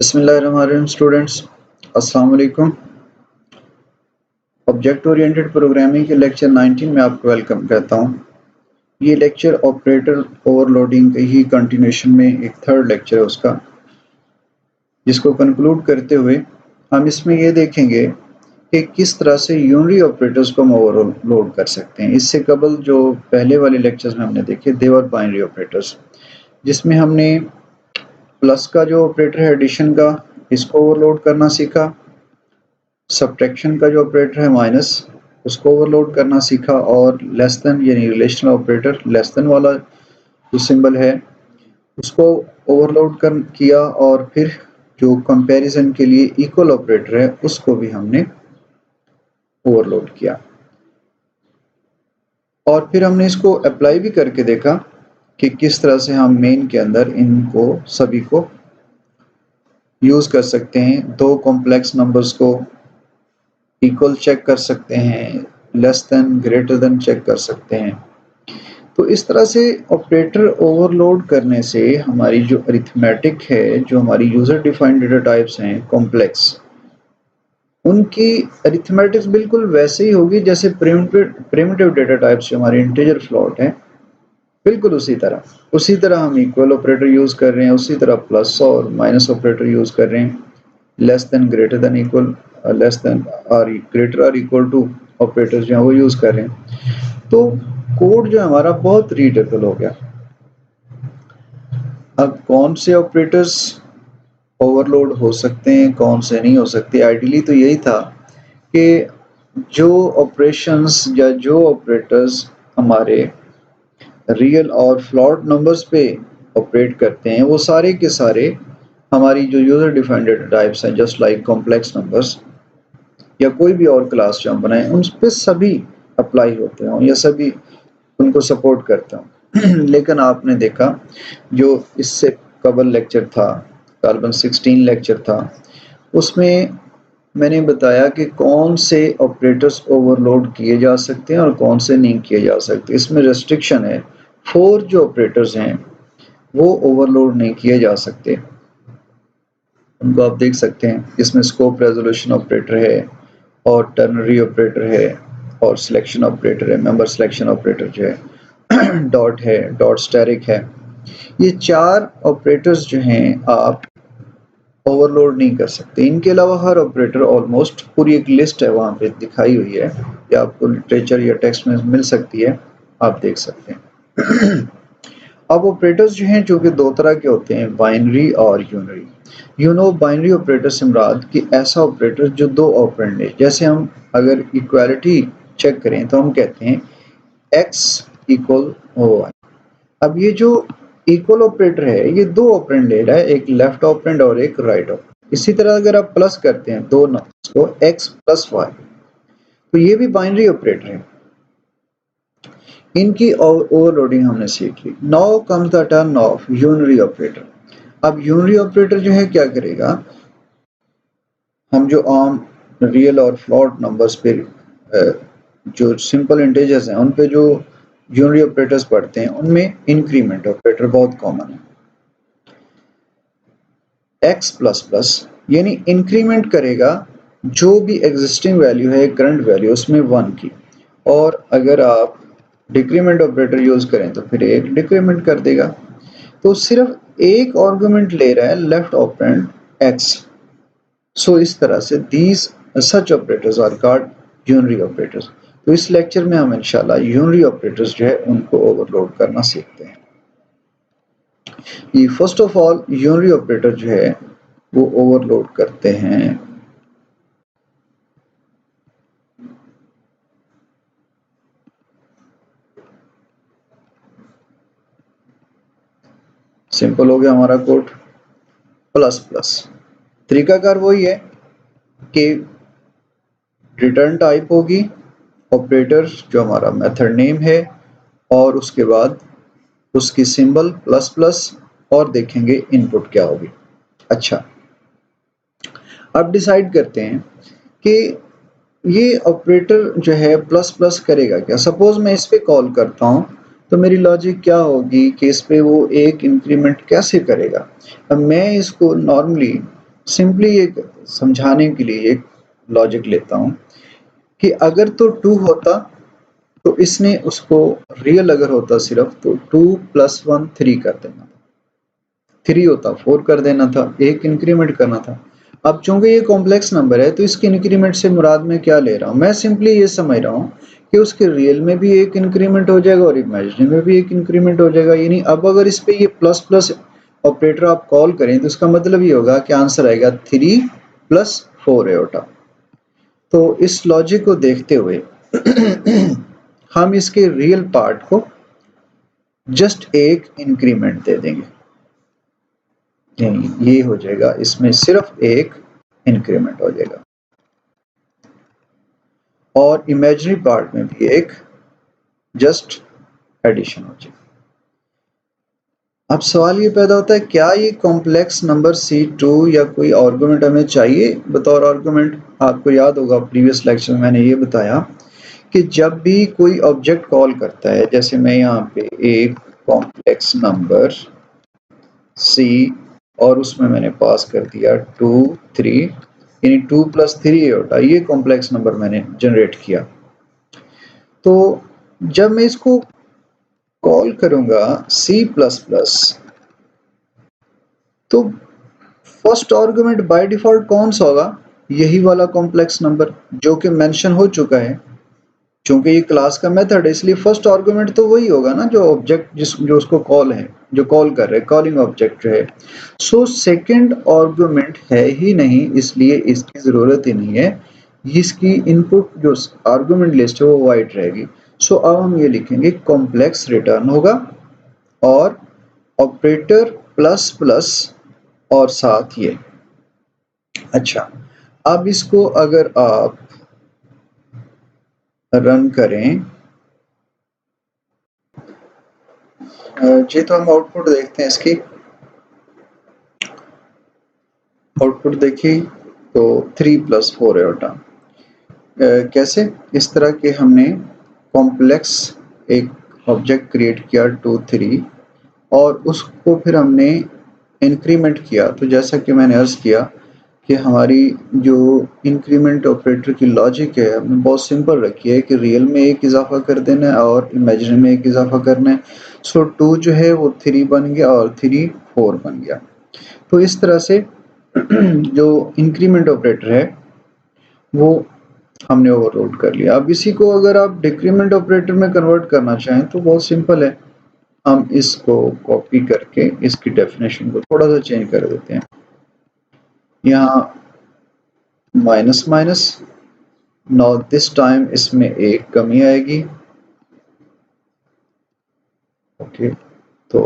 बिस्मिल्लाहिर्रहमानिर्रहीम स्टूडेंट्स, अस्सलाम वालेकुम। ऑब्जेक्ट ओरिएंटेड प्रोग्रामिंग के लेक्चर 19 में आपको वेलकम कहता हूँ। ये लेक्चर ऑपरेटर ओवरलोडिंग की ही कंटिन्यूशन में एक थर्ड लेक्चर है उसका, जिसको कंक्लूड करते हुए हम इसमें ये देखेंगे कि किस तरह से यूनरी ऑपरेटर्स को हम ओवरलोड कर सकते हैं। इससे कबल जो पहले वाले लेक्चर्स में हमने देखे दे वर बाइनरी ऑपरेटर्स, जिसमें हमने प्लस का जो ऑपरेटर है एडिशन का, इसको ओवरलोड करना सीखा। सब्ट्रैक्शन का जो ऑपरेटर है माइनस, उसको ओवरलोड करना सीखा। और लेस देन यानी रिलेशनल ऑपरेटर, लेस देन वाला जो सिंबल है उसको ओवरलोड कर किया। और फिर जो कंपैरिजन के लिए इक्वल ऑपरेटर है उसको भी हमने ओवरलोड किया। और फिर हमने इसको अप्लाई भी करके देखा कि किस तरह से हम मेन के अंदर इनको सभी को यूज़ कर सकते हैं। दो कॉम्प्लेक्स नंबर्स को इक्वल चेक कर सकते हैं, less than greater than check कर सकते हैं। तो इस तरह से ऑपरेटर ओवरलोड करने से हमारी जो अरिथमेटिक है, जो हमारी यूजर डिफाइंड डेटा टाइप्स हैं कॉम्प्लेक्स, उनकी अरिथमेटिक्स बिल्कुल वैसे ही होगी जैसे प्रिमिटिव डेटा टाइप्स जो हमारे इंटीजर फ्लोट हैं, बिल्कुल उसी तरह हम इक्वल ऑपरेटर यूज़ कर रहे हैं, उसी तरह प्लस और माइनस ऑपरेटर यूज़ कर रहे हैं, less than greater than equal, less than और ग्रेटर और इक्वल टू ऑपरेटर्स जो हैं वो यूज़ कर रहे हैं। तो कोड जो हमारा बहुत रीडेबल हो गया। अब कौन से ऑपरेटर्स ओवरलोड हो सकते हैं, कौन से नहीं हो सकते, आइडियली तो यही था कि जो ऑपरेशंस या जो ऑपरेटर्स हमारे रियल और फ्लॉट नंबर्स पे ऑपरेट करते हैं वो सारे के सारे हमारी जो यूजर डिफाइंड डेटा टाइप्स हैं, जस्ट लाइक कॉम्प्लेक्स नंबर्स या कोई भी और क्लास जो हम बनाए, उन पे सभी अप्लाई होते हों या सभी उनको सपोर्ट करते हों। लेकिन आपने देखा जो इससे कबल लेक्चर था, कार्बन 16 लेक्चर था, उसमें मैंने बताया कि कौन से ऑपरेटर्स ओवरलोड किए जा सकते हैं और कौन से नहीं किए जा सकते। इसमें रेस्ट्रिक्शन है, 4 जो ऑपरेटर्स हैं वो ओवरलोड नहीं किए जा सकते। उनको आप देख सकते हैं, इसमें स्कोप रेजोल्यूशन ऑपरेटर है और टर्नरी ऑपरेटर है और सिलेक्शन ऑपरेटर है, मेंबर सिलेक्शन ऑपरेटर जो है, डॉट है, डॉट स्टैटिक है। ये 4 ऑपरेटर्स जो हैं आप ओवरलोड नहीं कर सकते। इनके अलावा हर ऑपरेटर, ऑलमोस्ट पूरी एक लिस्ट है वहाँ पे दिखाई हुई है, या आपको लिटरेचर या टेक्स्ट में मिल सकती है, आप देख सकते हैं। अब ऑपरेटर्स जो हैं जो कि दो तरह के होते हैं, बाइनरी और यूनरी। बाइनरी ऑपरेटर से मुराद कि ऐसा ऑपरेटर जो दो ऑपरेंड है। जैसे हम अगर इक्वालिटी चेक करें तो हम कहते हैं x इक्वल y। अब ये जो इक्वल ऑपरेटर है ये दो ऑपरेंड ले रहा है, एक लेफ्ट ऑपरेंड और एक राइट ऑपरेंड। इसी तरह अगर आप प्लस करते हैं दो नंबर्स को, x प्लस y, तो ये भी बाइनरी ऑपरेटर है। इनकी ओवरलोडिंग हमने सीख ली। Now comes the turn of unary operator. अब यूनरी ऑपरेटर जो है क्या करेगा, हम जो आम रियल और फ्लॉट नंबर्स पे जो सिंपल इंटीजर्स हैं उन पे जो यूनरी ऑपरेटर्स पढ़ते हैं उनमें इंक्रीमेंट ऑपरेटर बहुत कॉमन है। x प्लस प्लस यानी इंक्रीमेंट करेगा जो भी एग्जिस्टिंग वैल्यू है, करंट वैल्यू उसमें 1 की, और अगर आप डिक्रीमेंट ऑपरेटर यूज करें तो फिर एक डिक्रीमेंट कर देगा। तो सिर्फ एक आर्गुमेंट ले रहा है लेफ्ट ऑपरेंड x। सो इस तरह से these such operators are called unary operators. तो इस लेक्चर में हम इंशाल्लाह यूनरी ऑपरेटर्स जो है उनको ओवरलोड करना सीखते हैं। ये first of all unary operator जो है वो ओवरलोड करते हैं सिंपल हो गया हमारा कोड, प्लस प्लस। तरीकाकार वही है कि रिटर्न टाइप होगी ऑपरेटर जो हमारा मेथड नेम है, और उसके बाद उसकी सिंबल प्लस प्लस, और देखेंगे इनपुट क्या होगी। अच्छा, अब डिसाइड करते हैं कि ये ऑपरेटर जो है प्लस प्लस करेगा क्या। सपोज मैं इस पे कॉल करता हूँ तो मेरी लॉजिक क्या होगी कि इस पे वो एक इंक्रीमेंट कैसे करेगा। अब मैं इसको नॉर्मली सिंपली एक समझाने के लिए एक लॉजिक लेता हूँ कि अगर तो 2 होता तो इसने उसको रियल अगर होता सिर्फ तो 2 + 1 3 कर देना, 3 होता 4 कर देना था, एक इंक्रीमेंट करना था। अब चूंकि ये कॉम्प्लेक्स नंबर है तो इसके इंक्रीमेंट से मुराद मैं क्या ले रहा हूँ, मैं सिंपली ये समझ रहा हूँ कि उसके रियल में भी एक इंक्रीमेंट हो जाएगा और इमेजिनरी में भी एक इंक्रीमेंट हो जाएगा। यानी अब अगर इस पे ये प्लस प्लस ऑपरेटर आप कॉल करें तो इसका मतलब ये होगा कि आंसर आएगा 3 + 4 एटा। तो इस लॉजिक को देखते हुए हम इसके रियल पार्ट को जस्ट एक इंक्रीमेंट दे देंगे, यानी ये हो जाएगा, इसमें सिर्फ एक इंक्रीमेंट हो जाएगा और इमेजिनरी पार्ट में भी एक जस्ट एडिशन हो जाएगा। अब सवाल ये पैदा होता है, क्या ये कॉम्प्लेक्स नंबर C2 या कोई आर्गुमेंट हमें चाहिए बतौर आर्गुमेंट? आपको याद होगा प्रीवियस लेक्चर में मैंने ये बताया कि जब भी कोई ऑब्जेक्ट कॉल करता है, जैसे मैं यहाँ पे एक कॉम्प्लेक्स नंबर C और उसमें मैंने पास कर दिया 2 3, यानी 2 + 3 होता है, ये कॉम्प्लेक्स नंबर मैंने जनरेट किया। तो जब मैं इसको कॉल करूंगा C++, तो फर्स्ट आर्गुमेंट बाय डिफॉल्ट कौन सा होगा? यही वाला कॉम्प्लेक्स नंबर जो कि मेंशन हो चुका है। चूंकि ये क्लास का मेथड है इसलिए फर्स्ट आर्गुमेंट तो वही होगा ना, जो ऑब्जेक्ट जो उसको कॉल है, जो कॉल कर रहे हैं, कॉलिंग ऑब्जेक्ट है। सो सेकंड आर्गुमेंट है ही नहीं, इसलिए इसकी जरूरत ही नहीं है। इसकी इनपुट जो आर्गुमेंट लिस्ट है वो वाइड रहेगी। सो अब हम ये लिखेंगे कॉम्प्लेक्स रिटर्न होगा और ऑपरेटर प्लस प्लस और साथ ये। अच्छा, अब इसको अगर आप रन करें जी, तो हम आउटपुट देखते हैं इसकी। आउटपुट देखिए तो 3 + 4 एटा। कैसे? इस तरह के हमने कॉम्प्लेक्स एक ऑब्जेक्ट क्रिएट किया 2 3 और उसको फिर हमने इंक्रीमेंट किया। तो जैसा कि मैंने अर्ज किया कि हमारी जो इंक्रीमेंट ऑपरेटर की लॉजिक है हमने बहुत सिंपल रखी है कि रियल में एक इजाफा कर देना है और इमेजिनरी में एक इजाफा करना है। सो 2 जो है वो 3 बन गया और 3 4 बन गया। तो इस तरह से जो इंक्रीमेंट ऑपरेटर है वो हमने ओवरलोड कर लिया। अब इसी को अगर आप डिक्रीमेंट ऑपरेटर में कन्वर्ट करना चाहें तो बहुत सिंपल है, हम इसको कॉपी करके इसकी डेफिनेशन को थोड़ा सा चेंज कर देते हैं। यहाँ minus minus, now this time इसमें एक कमी आएगी। ओके, तो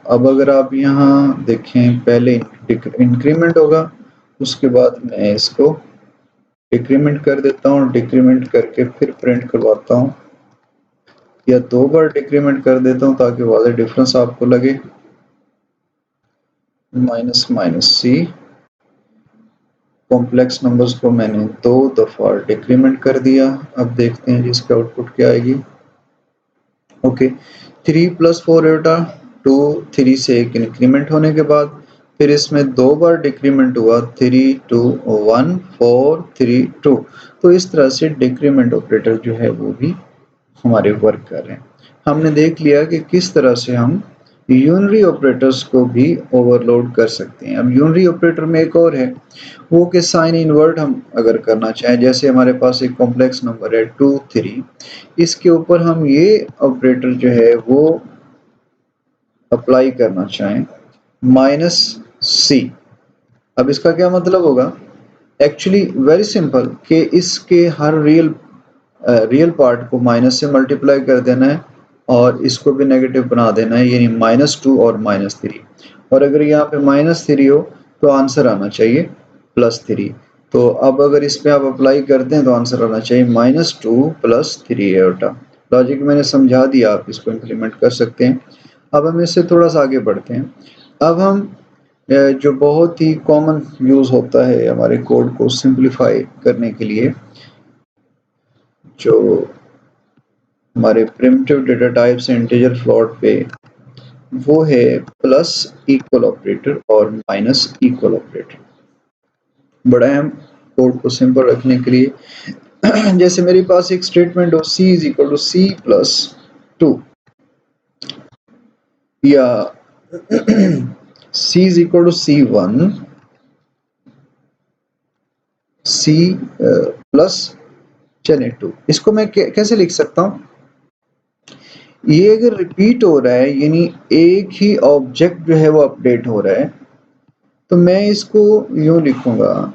अब अगर आप यहाँ देखें पहले इंक्रीमेंट होगा, उसके बाद मैं इसको डिक्रीमेंट कर देता हूँ, डिक्रीमेंट करके फिर प्रिंट करवाता हूँ या 2 बार डिक्रीमेंट कर देता हूँ ताकि वाला डिफरेंस आपको लगे। माइनस माइनस सी, कॉम्प्लेक्स नंबर्स को मैंने 2 दफा डिक्रीमेंट कर दिया। अब देखते हैं जिसका आउटपुट क्या आएगी। ओके, 3 + 4 एटा 2 3 से एक इंक्रीमेंट होने के बाद फिर इसमें 2 बार डिक्रीमेंट हुआ 3 2 1 4 3 2। तो इस तरह से डिक्रीमेंट ऑपरेटर जो है वो भी हमारे वर्क कर रहे हैं। हमने देख लिया कि किस तरह से हम यूनरी ऑपरेटर्स को भी ओवरलोड कर सकते हैं। अब यूनरी ऑपरेटर में एक और है, वो कि साइन इनवर्ट हम अगर करना चाहें, जैसे हमारे पास एक कॉम्प्लेक्स नंबर है 2 3, इसके ऊपर हम ये ऑपरेटर जो है वो अप्लाई करना चाहें -c। अब इसका क्या मतलब होगा? एक्चुअली वेरी सिंपल कि इसके हर रियल पार्ट को माइनस से मल्टीप्लाई कर देना है और इसको भी नेगेटिव बना देना है, यानी -2 और -3। और अगर यहाँ पे -3 हो तो आंसर आना चाहिए +3। तो अब अगर इस पे आप अप्लाई करते हैं तो आंसर आना चाहिए -2 + 3 एटा। लॉजिक मैंने समझा दिया, आप इसको इम्प्लीमेंट कर सकते हैं। अब हम इससे थोड़ा सा आगे बढ़ते हैं। अब हम जो बहुत ही कॉमन यूज़ होता है हमारे कोड को सिंप्लीफाई करने के लिए, जो हमारे प्रिमिटिव डेटा टाइप से इंटीजर फ्लोट पे, वो है प्लस इक्वल ऑपरेटर और माइनस इक्वल ऑपरेटर। बढ़ाएं हम कोड को सिंपल रखने के लिए। जैसे मेरे पास एक स्टेटमेंट हो c is equal to c plus 2 या c is equal to c1 c plus चले 2। इसको मैं कैसे लिख सकता हूँ? ये अगर रिपीट हो रहा है यानी एक ही ऑब्जेक्ट जो है वो अपडेट हो रहा है, तो मैं इसको यूं लिखूंगा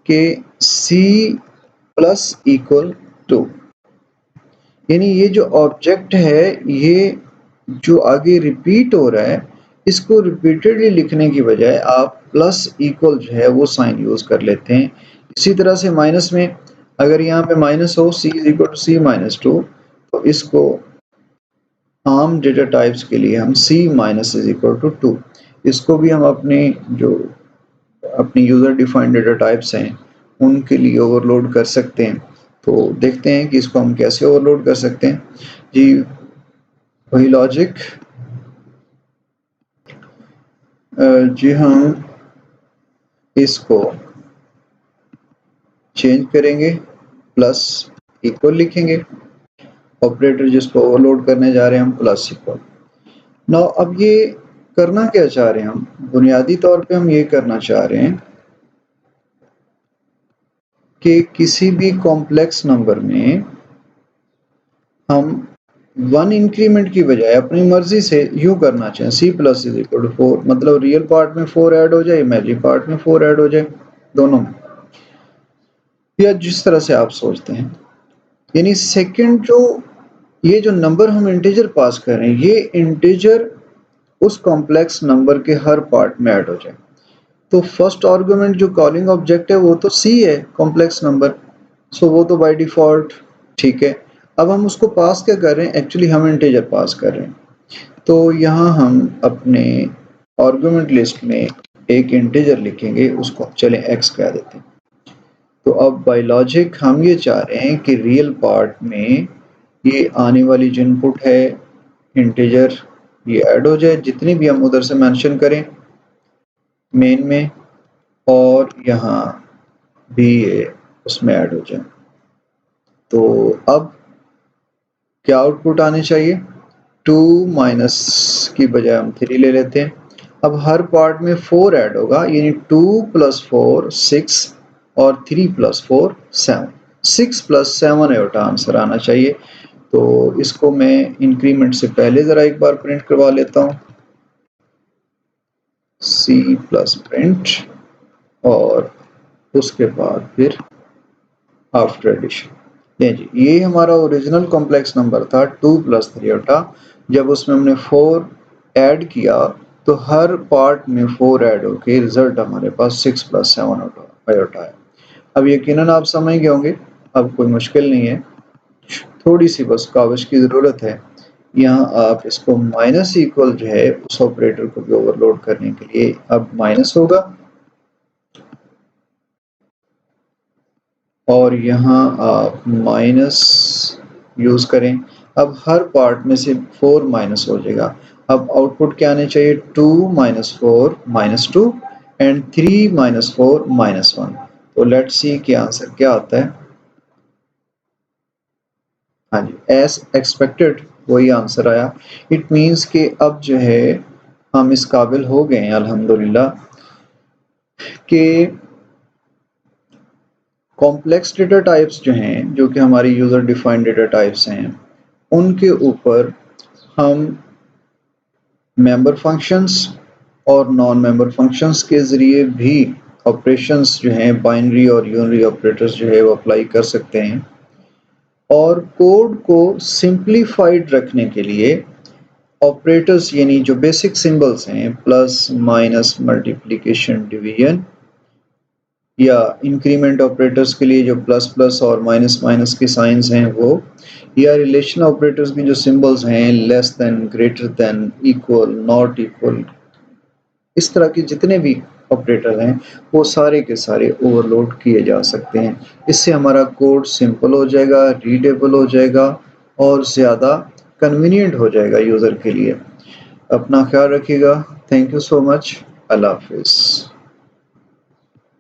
कि c प्लस इक्वल टू, यानी ये जो ऑब्जेक्ट है ये जो आगे रिपीट हो रहा है इसको रिपीटेडली लिखने की बजाय आप प्लस इक्वल जो है वो साइन यूज कर लेते हैं। इसी तरह से माइनस में अगर यहाँ पे माइनस हो c is equal to c minus 2, तो इसको आम डेटा टाइप्स के लिए हम c minus is equal to 2, इसको भी हम अपनी यूजर डिफाइंड डेटा टाइप्स हैं उनके लिए ओवरलोड कर सकते हैं। तो देखते हैं कि इसको हम कैसे ओवरलोड कर सकते हैं। जी वही लॉजिक, जी हम इसको चेंज करेंगे, प्लस इक्वल लिखेंगे, ऑपरेटर जिसको ओवरलोड करने जा रहे हैं हम प्लस इक्वल। नाउ अब ये करना क्या चाह रहे हैं हम? बुनियादी तौर पे हम ये करना चाह रहे हैं कि किसी भी कॉम्प्लेक्स नंबर में हम 1 इंक्रीमेंट की बजाय अपनी मर्जी से यूं करना चाहें c plus is equal to 4, मतलब रियल पार्ट में 4 ऐड हो जाए, इमेजिनरी पार्ट में 4 ऐड हो जाए, दोनों में, या जिस तरह से आप सोचते हैं। यानी सेकंड जो ये जो नंबर हम इंटीजर पास कर रहे हैं ये इंटीजर उस कॉम्प्लेक्स नंबर के हर पार्ट में ऐड हो जाए। तो फर्स्ट आर्गुमेंट जो कॉलिंग ऑब्जेक्ट है वो तो c है, कॉम्प्लेक्स नंबर, सो वो तो बाय डिफॉल्ट ठीक है। अब हम उसको पास क्या कर रहे हैं? एक्चुअली हम इंटीजर पास कर रहे हैं, तो यहाँ हम अपने आर्गुमेंट लिस्ट में एक इंटीजर लिखेंगे, उसको चलें x कह देते हैं। तो अब बाय लॉजिक हम ये चाह रहे हैं कि रियल पार्ट में ये आने वाली जो इनपुट है इंटीजर ये ऐड हो जाए, जितनी भी हम उधर से मेंशन करें मेन में, और यहाँ भी ये उसमें ऐड हो जाए। तो अब क्या आउटपुट आने चाहिए? 2 माइनस की बजाय हम 3 ले लेते हैं। अब हर पार्ट में 4 ऐड होगा, यानी 2 प्लस 4 6 और 3 प्लस 4 7, 6 प्लस 7 एवटा आंसर आना चाहिए। तो इसको मैं इंक्रीमेंट से पहले ज़रा एक बार प्रिंट करवा लेता हूँ, c प्लस प्रिंट, और उसके बाद फिर आफ्टर एडिशन। जी ये हमारा ओरिजिनल कॉम्प्लेक्स नंबर था 2 प्लस 3 एटा, जब उसमें हमने 4 ऐड किया तो हर पार्ट में 4 ऐड होके रिजल्ट हमारे पास 6 प्लस 7 आयोटा है। अब यकीनन आप समझ गए होंगे, अब कोई मुश्किल नहीं है, थोड़ी सी बस कागज की ज़रूरत है। यहाँ आप इसको माइनस इक्वल जो है उस ऑपरेटर को भी ओवरलोड करने के लिए अब माइनस होगा, और यहाँ आप माइनस यूज़ करें। अब हर पार्ट में से 4 माइनस हो जाएगा। अब आउटपुट क्या आने चाहिए? 2 minus 4 minus 2 and 3 minus 4 minus 1। तो लेट्स सी कि आंसर क्या आता है। हाँ जी, एज एक्सपेक्टेड वही आंसर आया। इट मीन्स कि अब जो है हम इस काबिल हो गए हैं अल्हम्दुलिल्लाह कि कॉम्प्लेक्स डेटा टाइप्स जो हैं, जो कि हमारी यूज़र डिफाइंड डेटा टाइप्स हैं, उनके ऊपर हम मेंबर फंक्शंस और नॉन मेंबर फंक्शंस के ज़रिए भी ऑपरेशंस जो हैं बाइनरी और यूनरी ऑपरेटर्स जो है वो अप्लाई कर सकते हैं। और कोड को सिंप्लीफाइड रखने के लिए ऑपरेटर्स यानी जो बेसिक सिंबल्स हैं प्लस माइनस मल्टीप्लिकेशन डिवीजन, या इंक्रीमेंट ऑपरेटर्स के लिए जो प्लस प्लस और माइनस माइनस के साइंस हैं वो, या रिलेशन ऑपरेटर्स की जो सिंबल्स हैं less than, greater then, equal, not equal, इस तरह के जितने भी ऑपरेटर हैं वो सारे के सारे ओवरलोड किए जा सकते हैं। इससे हमारा कोड सिंपल हो जाएगा, रीडेबल हो जाएगा और ज़्यादा कन्वीनियंट हो जाएगा यूज़र के लिए। अपना ख्याल रखिएगा। Thank you so much. अल्लाह हाफिज़।